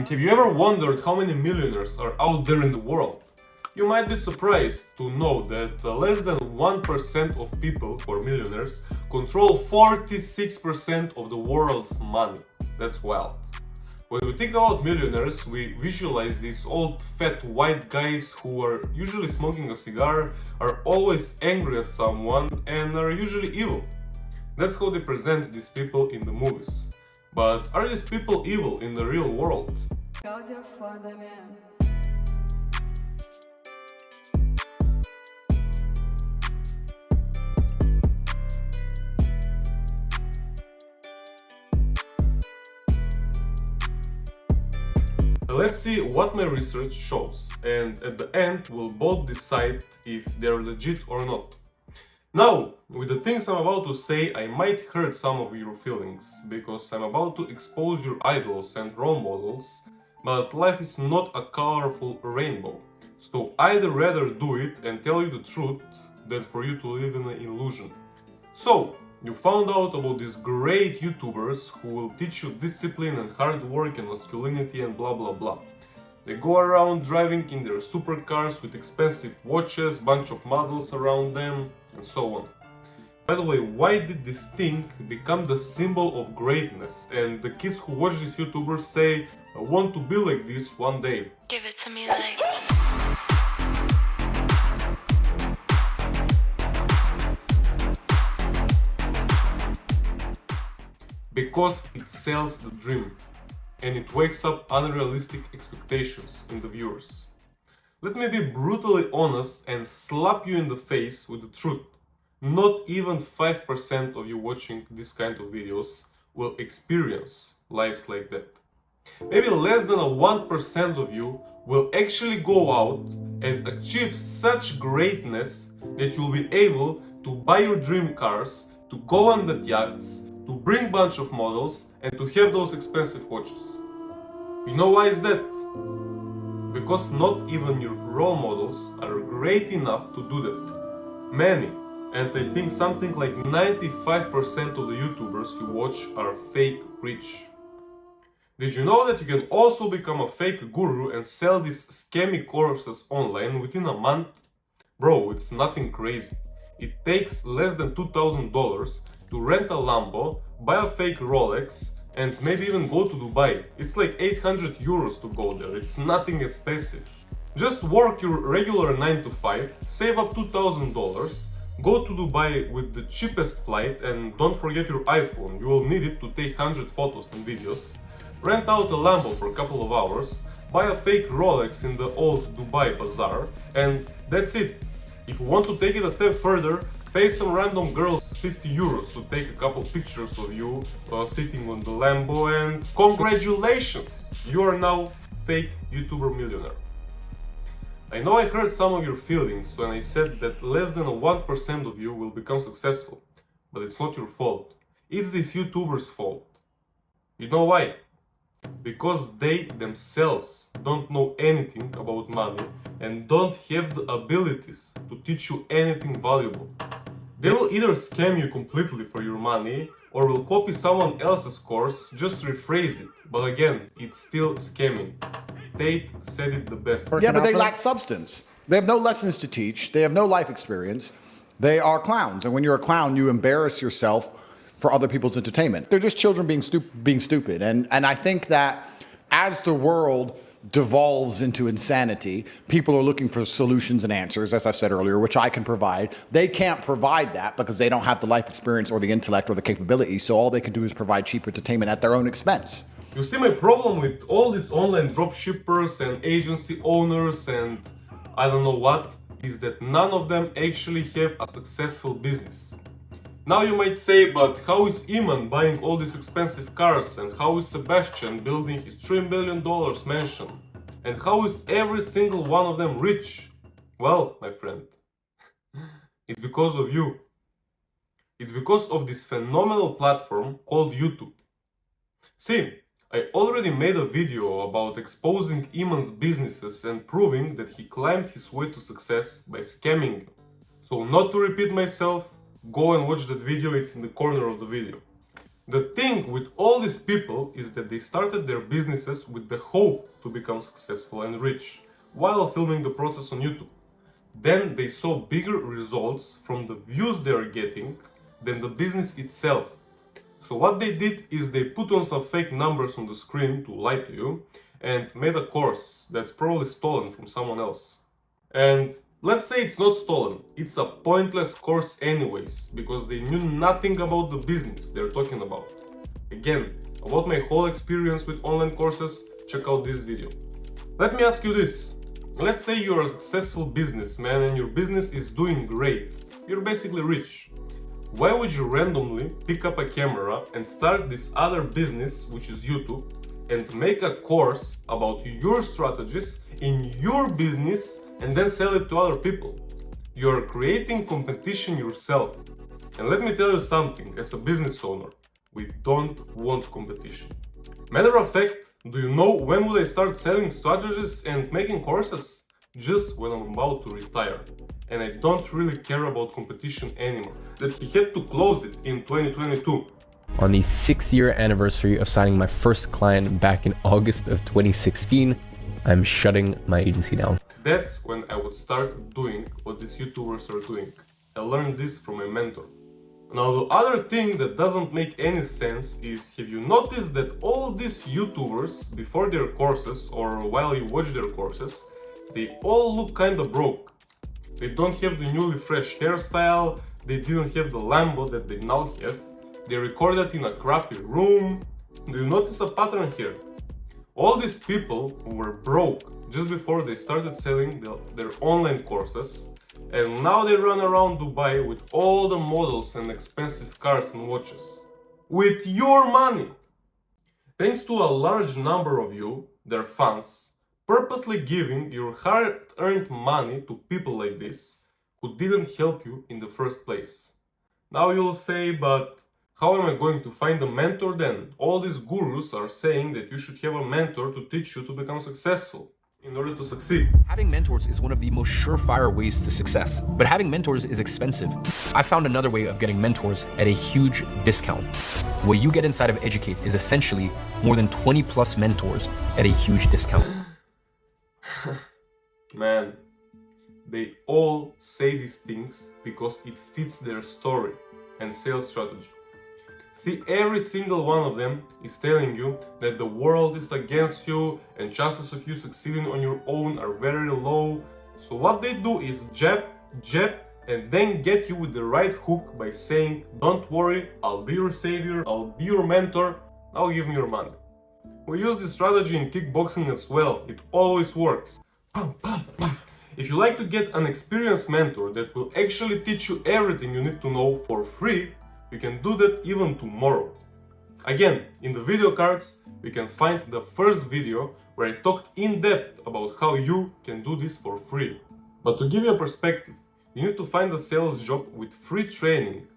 Have you ever wondered how many millionaires are out there in the world? You might be surprised to know that less than 1% of people, or millionaires, control 46% of the world's money. That's wild. When we think about millionaires, we visualize these old fat white guys who are usually smoking a cigar, are always angry at someone, and are usually evil. That's how they present these people in the movies. But are these people evil in the real world? God, you're father, man. Let's see what my research shows, and at the end we'll both decide if they're legit or not. Now, with the things I'm about to say, I might hurt some of your feelings, because I'm about to expose your idols and role models, but life is not a colorful rainbow. So I'd rather do it and tell you the truth than for you to live in an illusion. So, you found out about these great YouTubers who will teach you discipline and hard work and masculinity and blah blah blah. They go around driving in their supercars with expensive watches, bunch of models around them, and so on. By the way, why did this thing become the symbol of greatness? And the kids who watch these YouTubers say, I want to be like this one day. Give it to me like... Because it sells the dream, and it wakes up unrealistic expectations in the viewers. Let me be brutally honest and slap you in the face with the truth. Not even 5% of you watching this kind of videos will experience lives like that. Maybe less than 1% of you will actually go out and achieve such greatness that you'll be able to buy your dream cars, to go on the yachts, to bring bunch of models, and to have those expensive watches. You know why is that? Because not even your role models are great enough to do that. Many, and I think something like 95% of the YouTubers you watch are fake rich. Did you know that you can also become a fake guru and sell these scammy courses online within a month? Bro, it's nothing crazy. It takes less than $2,000 to rent a Lambo, buy a fake Rolex, and maybe even go to Dubai. It's like 800 euros to go there, it's nothing expensive. Just work your regular 9 to 5, save up $2,000, go to Dubai with the cheapest flight, and don't forget your iPhone, you will need it to take 100 photos and videos. Rent out a Lambo for a couple of hours, buy a fake Rolex in the old Dubai bazaar, and that's it. If you want to take it a step further, pay some random girls 50 euros to take a couple pictures of you sitting on the Lambo, and congratulations! You are now fake YouTuber millionaire. I know I hurt some of your feelings when I said that less than 1% of you will become successful, but it's not your fault. It's these YouTubers' fault. You know why? Because they themselves don't know anything about money and don't have the abilities to teach you anything valuable. They will either scam you completely for your money or will copy someone else's course, just rephrase it. But again, it's still scamming. Tate said it the best. Yeah, but they lack substance. They have no lessons to teach. They have no life experience. They are clowns. And when you're a clown, you embarrass yourself for other people's entertainment. They're just children being stupid. And I think that as the world devolves into insanity, people are looking for solutions and answers, as I said earlier, which I can provide. They can't provide that because they don't have the life experience or the intellect or the capability, so all they can do is provide cheap entertainment at their own expense. You see, my problem with all these online dropshippers and agency owners and I don't know what is that none of them actually have a successful business. Now you might say, but how is Iman buying all these expensive cars, and how is Sebastian building his $3 million mansion, and how is every single one of them rich? Well, my friend, it's because of you. It's because of this phenomenal platform called YouTube. See, I already made a video about exposing Iman's businesses and proving that he climbed his way to success by scamming you. So not to repeat myself, go and watch that video, it's in the corner of the video. The thing with all these people is that they started their businesses with the hope to become successful and rich while filming the process on YouTube. Then they saw bigger results from the views they are getting than the business itself. So what they did is they put on some fake numbers on the screen to lie to you and made a course that's probably stolen from someone else. And let's say it's not stolen, it's a pointless course anyways, because they knew nothing about the business they're talking about. Again, about my whole experience with online courses, check out this video. Let me ask you this. Let's say you're a successful businessman and your business is doing great. You're basically rich. Why would you randomly pick up a camera and start this other business, which is YouTube, and make a course about your strategies in your business and then sell it to other people? You're creating competition yourself. And let me tell you something, as a business owner, we don't want competition. Matter of fact, do you know when would I start selling strategies and making courses? Just when I'm about to retire. And I don't really care about competition anymore. That he had to close it in 2022. On the 6-year anniversary of signing my first client back in August of 2016, I'm shutting my agency down. That's when I would start doing what these YouTubers are doing. I learned this from a mentor. Now the other thing that doesn't make any sense is, have you noticed that all these YouTubers before their courses or while you watch their courses, they all look kinda broke. They don't have the newly fresh hairstyle, they didn't have the Lambo that they now have, they recorded in a crappy room. Do you notice a pattern here? All these people who were broke just before they started selling their online courses, and now they run around Dubai with all the models and expensive cars and watches. With your money! Thanks to a large number of you, their fans, purposely giving your hard-earned money to people like this, who didn't help you in the first place. Now you'll say, but how am I going to find a mentor then? All these gurus are saying that you should have a mentor to teach you to become successful. In order to succeed. Having mentors is one of the most surefire ways to success, but having mentors is expensive. I found another way of getting mentors at a huge discount. What you get inside of Educate is essentially more than 20 plus mentors at a huge discount. Man, they all say these things because it fits their story and sales strategy. See, every single one of them is telling you that the world is against you and chances of you succeeding on your own are very low. So what they do is jab, and then get you with the right hook by saying, don't worry, I'll be your savior, I'll be your mentor, now give me your money. We use this strategy in kickboxing as well, it always works. If you like to get an experienced mentor that will actually teach you everything you need to know for free, you can do that even tomorrow. Again, in the video cards, you can find the first video where I talked in depth about how you can do this for free. But to give you a perspective, you need to find a sales job with free training.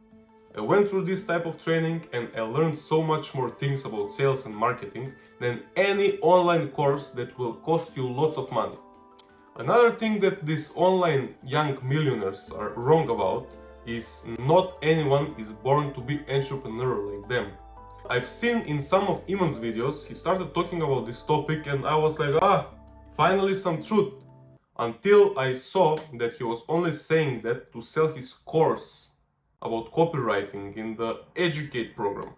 I went through this type of training and I learned so much more things about sales and marketing than any online course that will cost you lots of money. Another thing that these online young millionaires are wrong about is not anyone is born to be entrepreneur like them. I've seen in some of Iman's videos, he started talking about this topic and I was like, finally some truth. Until I saw that he was only saying that to sell his course about copywriting in the Educate program.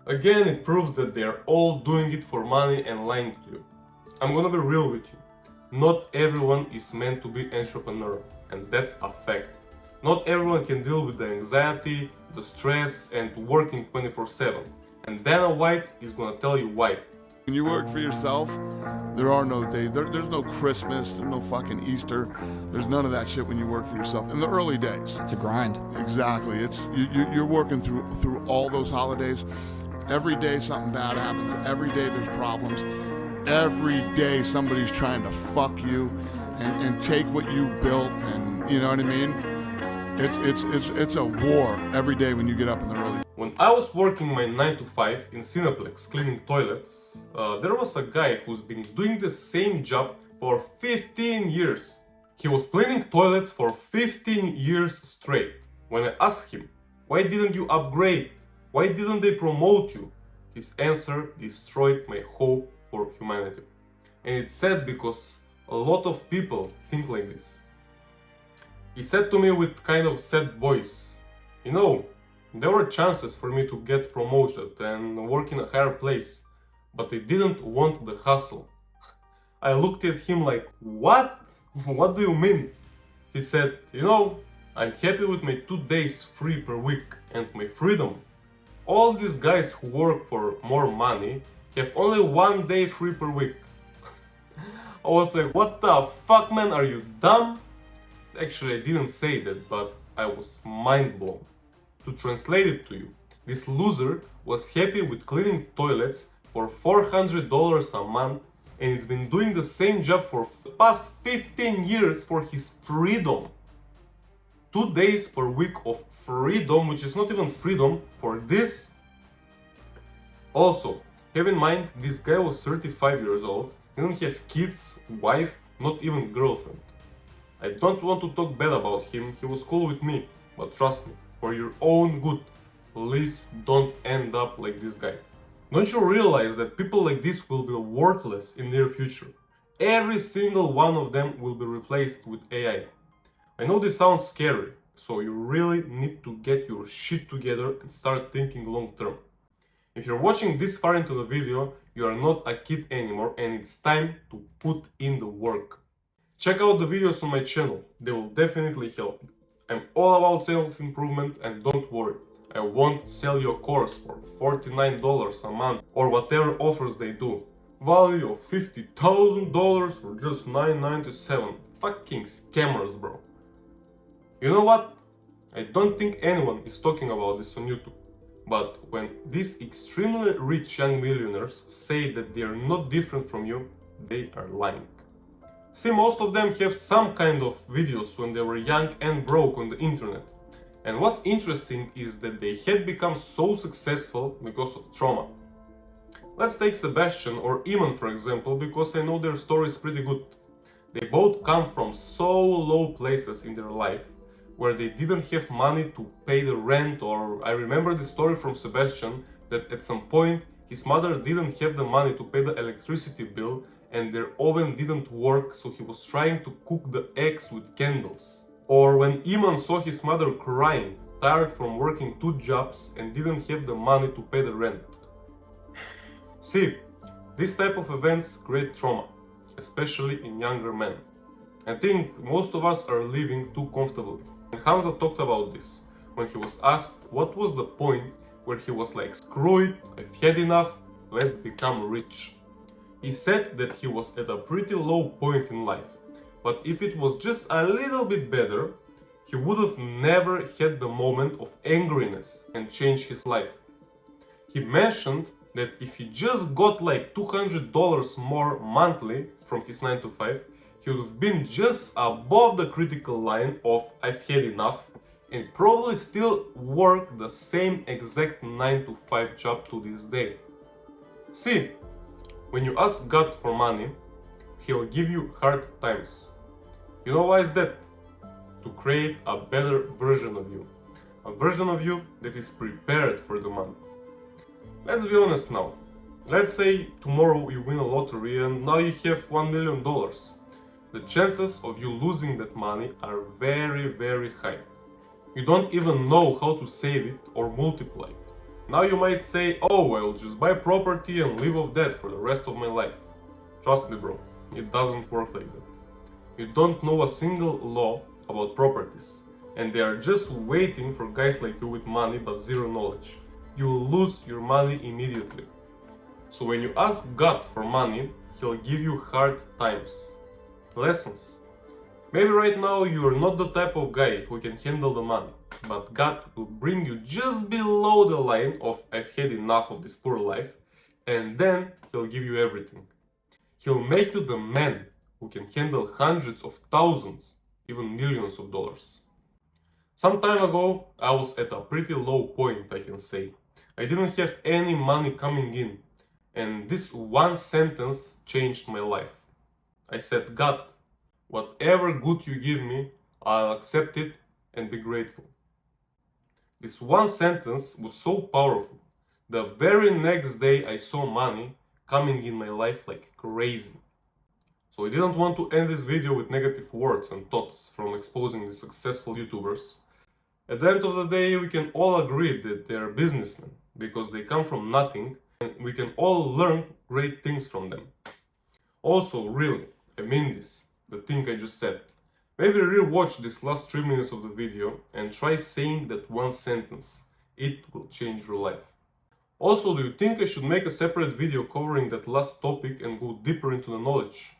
Again, it proves that they are all doing it for money and lying to you. I'm gonna be real with you. Not everyone is meant to be entrepreneur, and that's a fact. Not everyone can deal with the anxiety, the stress, and working 24/7. And Dana White is gonna tell you why. When you work for yourself, there are no days, there's no Christmas, there's no fucking Easter, there's none of that shit when you work for yourself. In the early days. It's a grind. Exactly, you're working through all those holidays. Every day something bad happens, every day there's problems. Every day somebody's trying to fuck you and take what you've built, and you know what I mean? It's a war every day when you get up in the early. When I was working my 9 to 5 in Cineplex cleaning toilets, there was a guy who's been doing the same job for 15 years. He was cleaning toilets for 15 years straight. When I asked him, why didn't you upgrade? Why didn't they promote you? His answer destroyed my hope for humanity. And it's sad because a lot of people think like this. He said to me with kind of sad voice, you know, there were chances for me to get promoted and work in a higher place, but I didn't want the hustle. I looked at him like, what? What do you mean? He said, you know, I'm happy with my 2 days free per week and my freedom. All these guys who work for more money have only 1 day free per week. I was like, what the fuck, man, are you dumb? Actually, I didn't say that, but I was mind blown. To translate it to you, this loser was happy with cleaning toilets for $400 a month, and he's been doing the same job for the past 15 years for his freedom. 2 days per week of freedom, which is not even freedom for this. Also, have in mind, this guy was 35 years old, didn't have kids, wife, not even girlfriend. I don't want to talk bad about him, he was cool with me, but trust me, for your own good, please don't end up like this guy. Don't you realize that people like this will be worthless in near future? Every single one of them will be replaced with AI. I know this sounds scary, so you really need to get your shit together and start thinking long term. If you're watching this far into the video, you are not a kid anymore and it's time to put in the work. Check out the videos on my channel, they will definitely help you. I'm all about self-improvement and don't worry, I won't sell you a course for $49 a month or whatever offers they do. Value of $50,000 for just $9.97. Fucking scammers, bro. You know what? I don't think anyone is talking about this on YouTube. But when these extremely rich young millionaires say that they are not different from you, they are lying. See, most of them have some kind of videos when they were young and broke on the internet. And what's interesting is that they had become so successful because of trauma. Let's take Sebastian or Iman for example, because I know their story is pretty good. They both come from so low places in their life, where they didn't have money to pay the rent, or I remember the story from Sebastian that at some point his mother didn't have the money to pay the electricity bill and their oven didn't work, so he was trying to cook the eggs with candles. Or when Iman saw his mother crying, tired from working 2 jobs and didn't have the money to pay the rent. See, this type of events create trauma, especially in younger men. I think most of us are living too comfortably. And Hamza talked about this when he was asked what was the point where he was like, screw it, I've had enough, let's become rich. He said that he was at a pretty low point in life, but if it was just a little bit better, he would have never had the moment of angriness and changed his life. He mentioned that if he just got like $200 more monthly from his 9 to 5, he would have been just above the critical line of I've had enough and probably still work the same exact 9 to 5 job to this day. See, when you ask God for money, He'll give you hard times. You know why is that? To create a better version of you. A version of you that is prepared for the money. Let's be honest now. Let's say tomorrow you win a lottery and now you have $1 million. The chances of you losing that money are very, very high. You don't even know how to save it or multiply it. Now you might say, oh, I'll just buy property and live off that for the rest of my life. Trust me, bro, it doesn't work like that. You don't know a single law about properties, and they are just waiting for guys like you with money but zero knowledge. You will lose your money immediately. So when you ask God for money, He'll give you hard times. Lessons. Maybe right now you are not the type of guy who can handle the money, but God will bring you just below the line of I've had enough of this poor life, and then He'll give you everything. He'll make you the man who can handle hundreds of thousands, even millions of dollars. Some time ago, I was at a pretty low point, I can say. I didn't have any money coming in, and this one sentence changed my life. I said, God, whatever good you give me, I'll accept it and be grateful. This one sentence was so powerful. The very next day I saw money coming in my life like crazy. So I didn't want to end this video with negative words and thoughts from exposing the successful YouTubers. At the end of the day, we can all agree that they are businessmen because they come from nothing and we can all learn great things from them. Also, really, I mean this, the thing I just said. Maybe rewatch this last 3 minutes of the video and try saying that one sentence. It will change your life. Also, do you think I should make a separate video covering that last topic and go deeper into the knowledge?